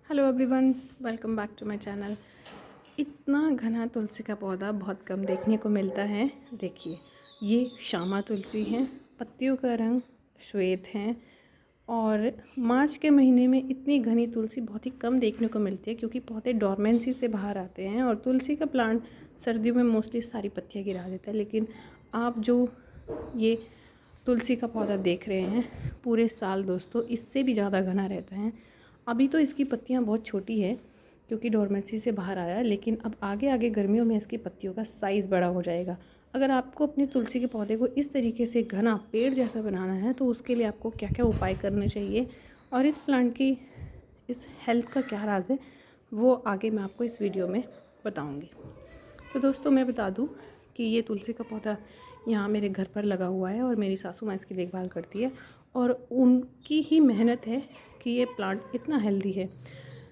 Hello everyone, welcome back to my channel. इतना घना तुलसी का पौधा बहुत कम देखने को मिलता है। देखिए, ये श्यामा तुलसी है, पत्तियों का रंग श्वेत है और मार्च के महीने में इतनी घनी तुलसी बहुत ही कम देखने को मिलती है क्योंकि पौधे डोरमेंसी से बाहर आते हैं और तुलसी का प्लांट सर्दियों में मोस्टली सारी पत्तियाँ गिरा देता है। लेकिन आप जो ये तुलसी का पौधा देख रहे हैं पूरे साल दोस्तों इससे भी ज़्यादा घना रहता है। अभी तो इसकी पत्तियां बहुत छोटी है क्योंकि डोरमेंसी से बाहर आया, लेकिन अब आगे आगे गर्मियों में इसकी पत्तियों का साइज़ बड़ा हो जाएगा। अगर आपको अपने तुलसी के पौधे को इस तरीके से घना पेड़ जैसा बनाना है तो उसके लिए आपको क्या क्या उपाय करने चाहिए और इस प्लांट की इस हेल्थ का क्या राज है वो आगे मैं आपको इस वीडियो में बताऊँगी। तो दोस्तों मैं बता दूँ कि ये तुलसी का पौधा यहाँ मेरे घर पर लगा हुआ है और मेरी सासू माँ इसकी देखभाल करती है और उनकी ही मेहनत है कि ये प्लांट इतना हेल्दी है।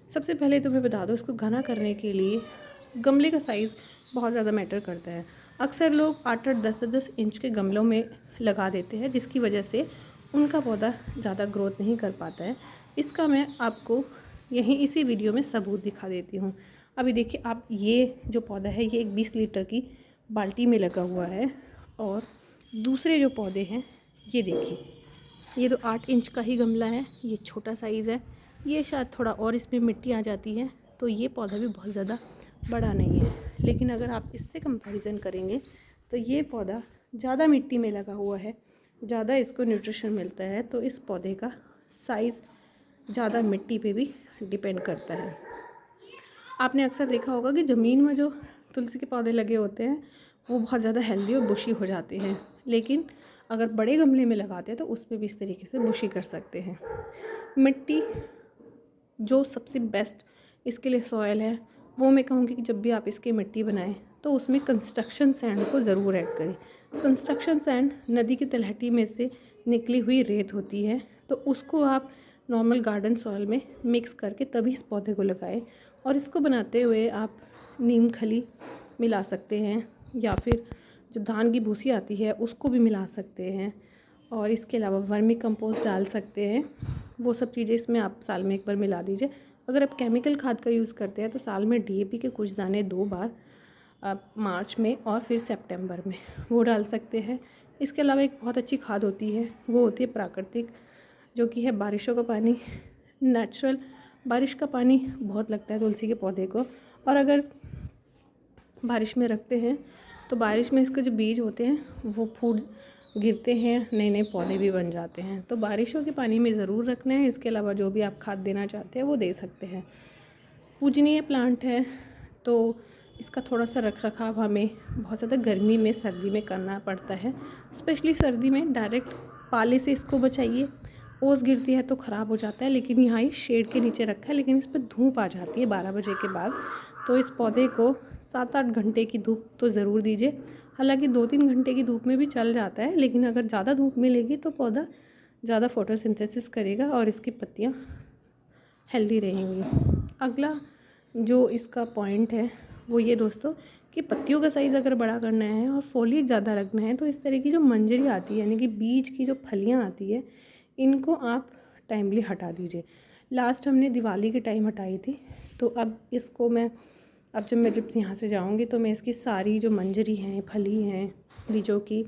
सबसे पहले तो मैं बता दूँ, इसको घना करने के लिए गमले का साइज़ बहुत ज़्यादा मैटर करता है। अक्सर लोग 8-8, 10-10 इंच के गमलों में लगा देते हैं जिसकी वजह से उनका पौधा ज़्यादा ग्रोथ नहीं कर पाता है। इसका मैं आपको यहीं इसी वीडियो में सबूत दिखा देती हूँ। अभी देखिए आप, ये जो पौधा है ये एक 20 लीटर की बाल्टी में लगा हुआ है और दूसरे जो पौधे हैं ये देखिए, ये तो 8 इंच का ही गमला है, ये छोटा साइज़ है। ये शायद थोड़ा और इसमें मिट्टी आ जाती है तो ये पौधा भी बहुत ज़्यादा बड़ा नहीं है। लेकिन अगर आप इससे कंपैरिजन करेंगे तो ये पौधा ज़्यादा मिट्टी में लगा हुआ है, ज़्यादा इसको न्यूट्रिशन मिलता है, तो इस पौधे का साइज़ ज़्यादा मिट्टी पे भी डिपेंड करता है। आपने अक्सर देखा होगा कि ज़मीन में जो तुलसी के पौधे लगे होते हैं वो बहुत ज़्यादा हेल्दी और बुशी हो जाते हैं, लेकिन अगर बड़े गमले में लगाते हैं तो उस पर भी इस तरीके से बुशी कर सकते हैं। मिट्टी जो सबसे बेस्ट इसके लिए सॉयल है वो मैं कहूँगी कि जब भी आप इसकी मिट्टी बनाएं तो उसमें कंस्ट्रक्शन सैंड को ज़रूर ऐड करें। कंस्ट्रक्शन सैंड नदी की तलहटी में से निकली हुई रेत होती है, तो उसको आप नॉर्मल गार्डन सॉइल में मिक्स करके तभी इस पौधे को लगाएं। और इसको बनाते हुए आप नीम खली मिला सकते हैं या फिर जो धान की भूसी आती है उसको भी मिला सकते हैं और इसके अलावा वर्मी कंपोस्ट डाल सकते हैं। वो सब चीज़ें इसमें आप साल में एक बार मिला दीजिए। अगर आप केमिकल खाद का यूज़ करते हैं तो साल में डीएपी के कुछ दाने 2 बार आप मार्च में और फिर सितंबर में वो डाल सकते हैं। इसके अलावा एक बहुत अच्छी खाद होती है, वो होती है प्राकृतिक, जो कि है बारिशों का पानी। नेचुरल बारिश का पानी बहुत लगता है तुलसी के पौधे को, और अगर बारिश में रखते हैं तो बारिश में इसके जो बीज होते हैं वो फूट गिरते हैं, नए नए पौधे भी बन जाते हैं। तो बारिशों के पानी में ज़रूर रखना है। इसके अलावा जो भी आप खाद देना चाहते हैं वो दे सकते हैं। पूजनीय प्लांट है तो इसका थोड़ा सा रख रखाव हमें बहुत ज़्यादा गर्मी में सर्दी में करना पड़ता है। स्पेशली सर्दी में डायरेक्ट पाले से इसको बचाइए, ओस गिरती है तो ख़राब हो जाता है। लेकिन यहाँ ये शेड के नीचे रखा है, लेकिन इस पर धूप आ जाती है 12 बजे के बाद, तो इस पौधे को 7-8 घंटे की धूप तो ज़रूर दीजिए। हालांकि 2-3 घंटे की धूप में भी चल जाता है, लेकिन अगर ज़्यादा धूप मिलेगी तो पौधा ज़्यादा फोटोसिंथेसिस करेगा और इसकी पत्तियाँ हेल्दी रहेंगी। अगला जो इसका पॉइंट है वो ये दोस्तों कि पत्तियों का साइज़ अगर बड़ा करना है और फॉलिएज ज़्यादा रखना है तो इस तरह की जो मंजरी आती है, यानी कि बीज की जो फलियाँ आती है, इनको आप टाइमली हटा दीजिए। लास्ट हमने दिवाली के टाइम हटाई थी, तो अब इसको मैं जब यहाँ से जाऊँगी तो मैं इसकी सारी जो मंजरी हैं, फली हैं, बीजों की,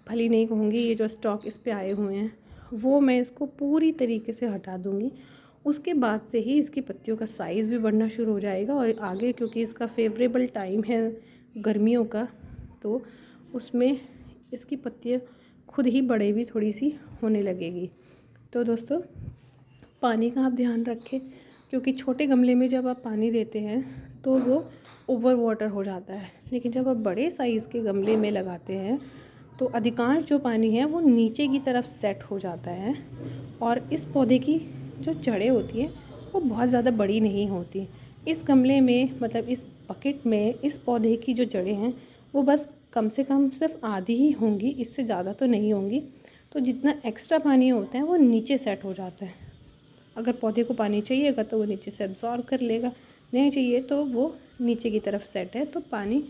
फली नहीं कहूँगी, ये जो स्टॉक इस पे आए हुए हैं वो मैं इसको पूरी तरीके से हटा दूँगी। उसके बाद से ही इसकी पत्तियों का साइज़ भी बढ़ना शुरू हो जाएगा और आगे क्योंकि इसका फेवरेबल टाइम है गर्मियों का, तो उसमें इसकी पत्तियाँ खुद ही बड़े भी थोड़ी सी होने लगेगी। तो दोस्तों पानी का आप ध्यान रखें, क्योंकि छोटे गमले में जब आप पानी देते हैं तो वो ओवर वाटर हो जाता है, लेकिन जब आप बड़े साइज़ के गमले में लगाते हैं तो अधिकांश जो पानी है वो नीचे की तरफ सेट हो जाता है और इस पौधे की जो जड़ें होती हैं वो बहुत ज़्यादा बड़ी नहीं होती। इस गमले में, मतलब इस बकेट में, इस पौधे की जो जड़ें हैं वो बस कम से कम सिर्फ आधी ही होंगी, इससे ज़्यादा तो नहीं होंगी। तो जितना एक्स्ट्रा पानी होता है वो नीचे सेट हो जाता है। अगर पौधे को पानी चाहिएगा तो वो नीचे से एब्जॉर्ब कर लेगा, नहीं चाहिए तो वो नीचे की तरफ सेट है, तो पानी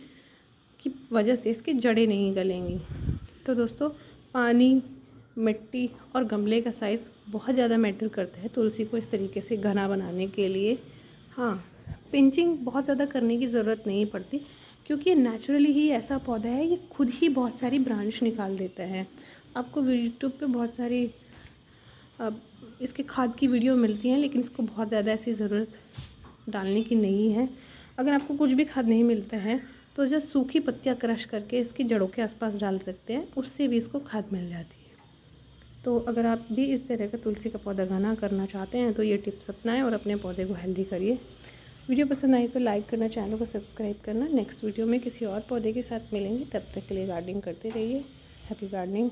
की वजह से इसकी जड़ें नहीं गलेंगी। तो दोस्तों पानी मिट्टी और गमले का साइज़ बहुत ज़्यादा मैटर करता है तुलसी को इस तरीके से घना बनाने के लिए। हाँ, पिंचिंग बहुत ज़्यादा करने की ज़रूरत नहीं पड़ती, क्योंकि ये नेचुरली ही ऐसा पौधा है, ये खुद ही बहुत सारी ब्रांच निकाल देता है। आपको यूट्यूब पे बहुत सारी इसके खाद की वीडियो मिलती हैं, लेकिन इसको बहुत ज़्यादा ऐसी ज़रूरत डालने की नहीं है। अगर आपको कुछ भी खाद नहीं मिलता है तो जो सूखी पत्तियाँ क्रश करके इसकी जड़ों के आसपास डाल सकते हैं, उससे भी इसको खाद मिल जाती है। तो अगर आप भी इस तरह का तुलसी का पौधा घना करना चाहते हैं तो ये टिप्स अपनाएं और अपने पौधे को हेल्दी करिए। वीडियो पसंद आई तो लाइक करना, चैनल को सब्सक्राइब करना। नेक्स्ट वीडियो में किसी और पौधे के साथ मिलेंगे, तब तक के लिए गार्डनिंग करते रहिए। Happy gardening.